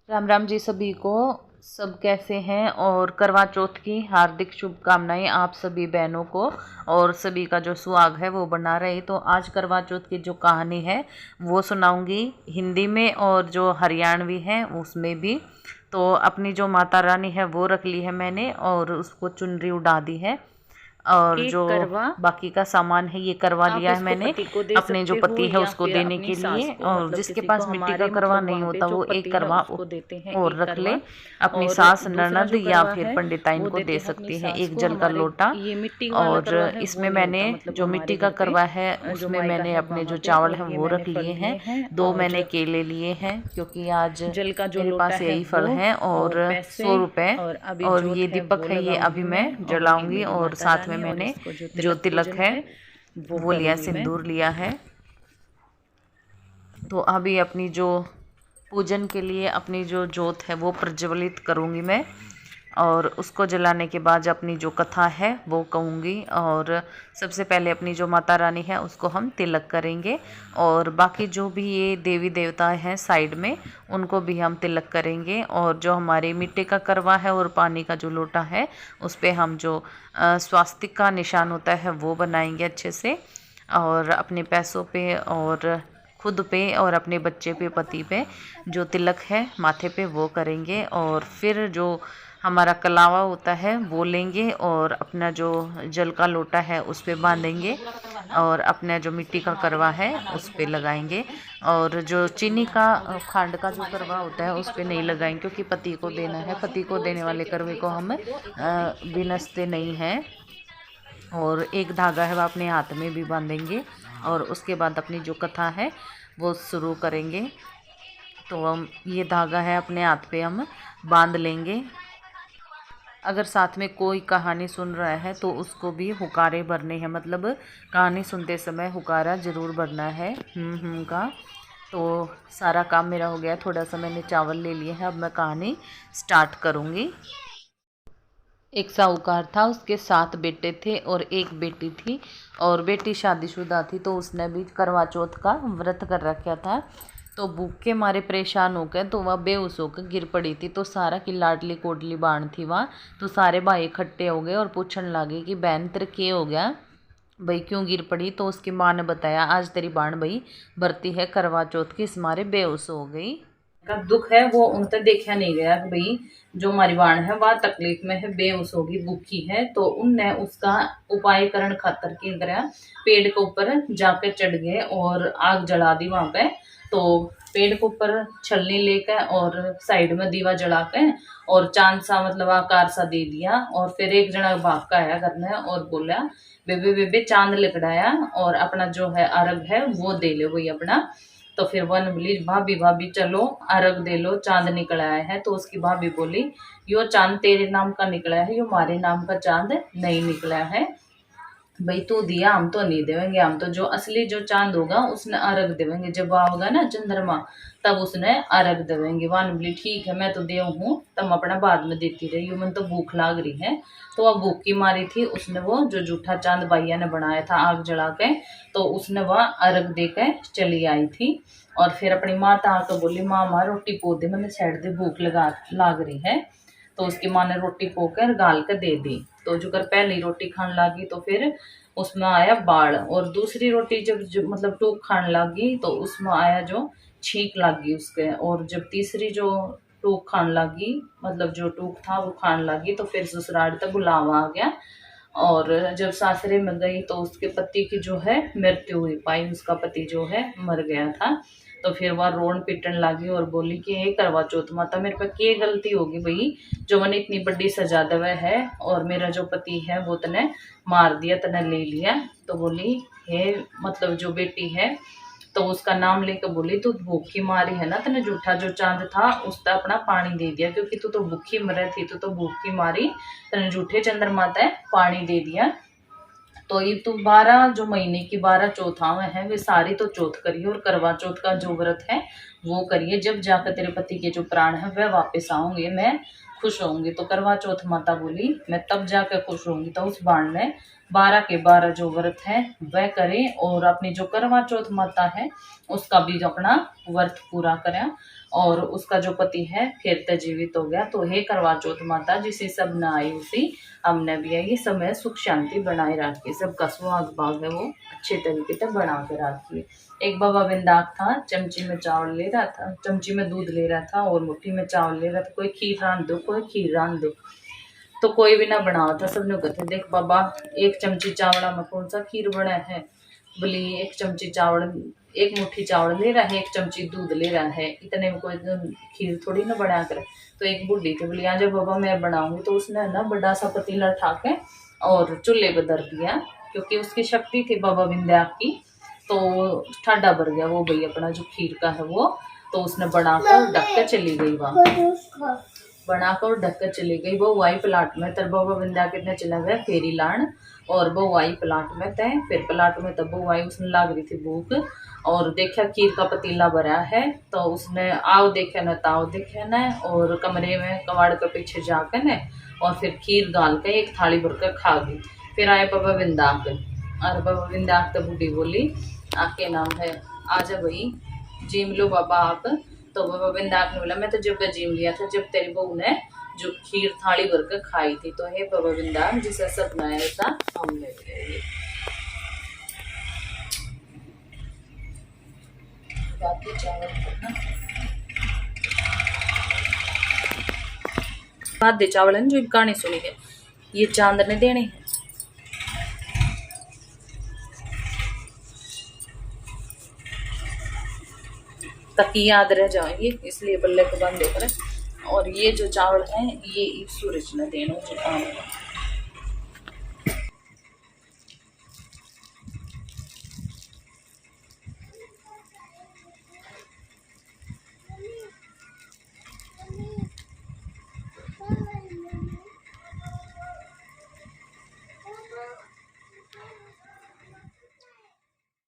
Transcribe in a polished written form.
राम राम जी सभी को। सब कैसे हैं? और करवा चौथ की हार्दिक शुभकामनाएं आप सभी बहनों को। और सभी का जो सुहाग है वो बना रहे। तो आज करवा चौथ की जो कहानी है वो सुनाऊंगी हिंदी में, और जो हरियाणवी है उसमें भी। तो अपनी जो माता रानी है वो रख ली है मैंने, और उसको चुनरी उड़ा दी है। और जो एक करवा बाकी का सामान है ये करवा आप लिया है इसको मैंने पति को दे अपने जो सकते हो पति है या उसको फिर देने अपनी के सास लिए। को, और मतलब जिसके किसी को। पास मिट्टी का हमारे करवा मतलब नहीं वहाँ पे होता जो वो एक पति है करवा उसको देते हैं और एक रख ले। करवा। अपनी और सास दूसरा ननद जो या करवा फिर है पंडिताइन वो को देते दे हैं अपनी सकती है सास एक को। जल का हमारे लोटा। ये मिट्टी वाला और करवा है वो इसमें नहीं मैंने होता, मतलब जो हमारे मिट्टी का घर पे करवा है जो उसमें मायका मैंने है अपने वहाँ जो पे। चावल और हैं ये वो मैंने रख फल लिए हैं। लिए हैं। 2 और मैंने केले लिए हैं क्योंकि आज जल का जो मेरे लोटा पास है यही फल वो, हैं। और पैसे। 100 रुपए। और अभी और ये जोत है दीपक वो है ये लगाऊंगी अभी मैं। मैं और ये जलाऊंगी। मेरी और माता साथ में रानी, और मैंने इसको जो जो तिलक तिलक पूजन है है वो वो लिया, करूंगी मैं। सिंदूर लिया है। तो अभी अपनी जो पूजन के लिए अपनी जो जोत है वो प्रज्वलित करूंगी मैं। और उसको जलाने के बाद अपनी जो कथा है वो कहूँगी। और सबसे पहले अपनी जो माता रानी है उसको हम तिलक करेंगे। और बाकी जो भी ये देवी देवता हैं साइड में उनको भी हम तिलक करेंगे। और जो हमारे मिट्टी का करवा है और पानी का जो लोटा है उस पर हम जो स्वास्तिक का निशान होता है वो बनाएंगे अच्छे से। और अपने पैसों पे और खुद पे और अपने बच्चे पे पति पे जो तिलक है माथे पे वो करेंगे। और फिर जो हमारा कलावा होता है वो लेंगे और अपना जो जल का लोटा है उस पे बांधेंगे। और अपना जो मिट्टी का करवा है उस पे लगाएंगे। और जो चीनी का खांड का जो करवा होता है उस पे नहीं लगाएंगे क्योंकि पति को देना है। पति को देने वाले करवे को हम विनसते नहीं हैं। और एक धागा है वह अपने हाथ में भी बांधेंगे। और उसके बाद अपनी जो कथा है वो शुरू करेंगे। तो हम ये धागा है अपने हाथ पे हम बांध लेंगे। अगर साथ में कोई कहानी सुन रहा है तो उसको भी हुकारे भरने हैं, मतलब कहानी सुनते समय हुकारा ज़रूर भरना है का। तो सारा काम मेरा हो गया। थोड़ा सा मैंने चावल ले लिए हैं, अब मैं कहानी स्टार्ट करूँगी। एक साहूकार था, उसके 7 बेटे थे और एक बेटी थी। और बेटी शादीशुदा थी तो उसने भी करवा चौथ का व्रत कर रखा था। तो भूख के मारे परेशान होकर तो वह बेहोश होकर गिर पड़ी थी। तो सारा की लाडली कोडली बाण थी वहाँ। तो सारे भाई इकट्ठे हो गए और पूछने लगे कि बहन तेरे क्या हो गया भाई, क्यों गिर पड़ी? तो उसकी माँ ने बताया आज तेरी बाण भाई बरती है करवा चौथ की, इस मारे बेहोश हो गई। का दुख है वो उनसे देखा नहीं गया कि भाई जो हमारी बाण है वह तकलीफ में है, बेहोश होगी, भूखी है। तो उनने उसका उपाय करण खातर की करा, पेड़ के ऊपर जाकर चढ़ गए और आग जला दी वहां पे। तो पेड़ के ऊपर छलनी लेकर और साइड में दीवा जला के और चांद सा मतलब आकार सा दे दिया। और फिर एक जना भाग का आया करने और बोला बेबे बेबे चांद लिकड़ाया और अपना जो है अर्घ है वो दे लो वही अपना। तो फिर वन बोली भाभी भाभी चलो अर्घ दे लो, चांद निकल आया है। तो उसकी भाभी बोली यो चांद तेरे नाम का निकला है, यो हमारे नाम का चांद नहीं निकला है भाई, तू दिया हम तो नहीं देवेंगे, हम तो जो असली जो चांद होगा उसने अर्घ देवेंगे, जब आओगा ना चंद्रमा तब उसने अर्घ देवेंगे। वान बोली ठीक है मैं तो दे हूँ, तुम अपना बाद में देती रही हो, मन तो भूख लाग रही है। तो वह भूख की मारी थी, उसने वो जो जूठा चांद बाइया ने बनाया था आग जला के, तो उसने वह अर्घ दे के चली आई थी। और फिर अपनी माता आकर बोली माँ माँ रोटी पो दे, मैंने साइड दे भूख लाग रही है। तो उसकी माँ ने रोटी पोकर गाल कर दे दी। तो जो कर पहली रोटी खाने लगी तो फिर उसमें आया बाढ़। और दूसरी रोटी जब मतलब टूक खाने लगी तो उसमें आया जो छींक लगी उसके। और जब तीसरी जो टूक खाने लगी, मतलब जो टूक था वो खाने लगी, तो फिर ससुराल तक बुलावा आ गया। और जब सासरे में गई तो उसके पति की जो है मृत्यु हुई पाई, उसका पति जो है मर गया था। तो फिर वह रोन पिटन लगी और बोली कि हे करवा चौथ माता मेरे पे क्या गलती होगी भाई जो मैंने इतनी बड़ी सजा दवा है और मेरा जो पति है वो तने मार दिया, तने ले लिया। तो बोली हे मतलब जो बेटी है तो उसका नाम लेकर बोली तू भूखी मारी है ना, तने झूठा जो चांद था उसका अपना पानी दे दिया, क्योंकि तू तो भूखी मरे थी, तू तो भूखी मारी, तने झूठे चंद्रमा तय पानी दे दिया। तो ये तो 12 जो महीने की 12 चौथावें हैं वे सारी तो चौथ करिए। और करवा चौथ का जो व्रत है वो करिए, जब जाकर तेरे पति के जो प्राण है वह वापस आऊंगे मैं खुश होंगी। तो करवा चौथ माता बोली मैं तब जाकर खुश होंगी। तो उस बाण में 12 के 12 जो व्रत है वह करें और अपनी जो करवा चौथ माता है उसका भी जो अपना व्रत पूरा करें। और उसका जो पति है फिर जीवित हो गया। तो हे करवा चौथ माता जिसे सब न आई उसी हमने भी आई समय सुख शांति बनाए रखी, सबका सुहाग भाग है वो अच्छे तरीके से बना के रखी। एक बाबा बिंदाक था, चमची में चावल ले रहा था, चमची में दूध ले रहा था और मुट्ठी में चावल ले रहा था। कोई खीर रांध दो, कोई खीर रांध दो, तो कोई भी ना बना था। सबने कहते देख बाबा एक चमची चावड़ा में कौन सा खीर बना है, बोली एक चमची चावल, एक मुट्ठी चावल ले रहा है, एक चमची दूध ले रहा है, इतने में कोई खीर थोड़ी ना बना कर। तो एक बुढ़ी थी, बोली आज बाबा मैं बनाऊंगी। तो उसने ना बड़ा सा पतीला उठा के और चूल्हे पर धर दिया, क्योंकि उसकी शक्ति थी बाबा विंध्या की। तो ठाडा भर गया वो भाई अपना जो खीर का है वो। तो उसने बनाकर ढक के चली गई, वहां बनाकर ढक कर चली गई। वो वाई प्लाट में तब बाबा विंध्या कितने चला गया फेरी लान, और वो वाई प्लाट में तय फिर प्लाट में तब वो वाई उसने लाग रही थी भूख, और देखा खीर का पतीला भरा है। तो उसने आओ देखे न ताओ देखे न, और कमरे में कबाड़ के पीछे जाकर न और फिर खीर डाल के एक थाली भर कर खा गई। फिर आए बाबा विंदाक, और बाबा विंदाक तो बूढ़ी बोली आपके नाम है आजा भाई जिम लो बाबा आप। तो बाबा विंदाक ने बोला मैं तो जब का जिम लिया था जब तेरी बहू ने जो खीर थाली भर कर खाई थी। तो हे बाबा विंदाक जिसे सपना है ऐसा हमने भी बात दे चावल जो कहानी सुनी है ये चांद ने देने हैं। तक याद रह जाएंगे इसलिए बल्ले को बंद देकर। और ये जो चावल हैं ये सूरज ने देना जो काम है।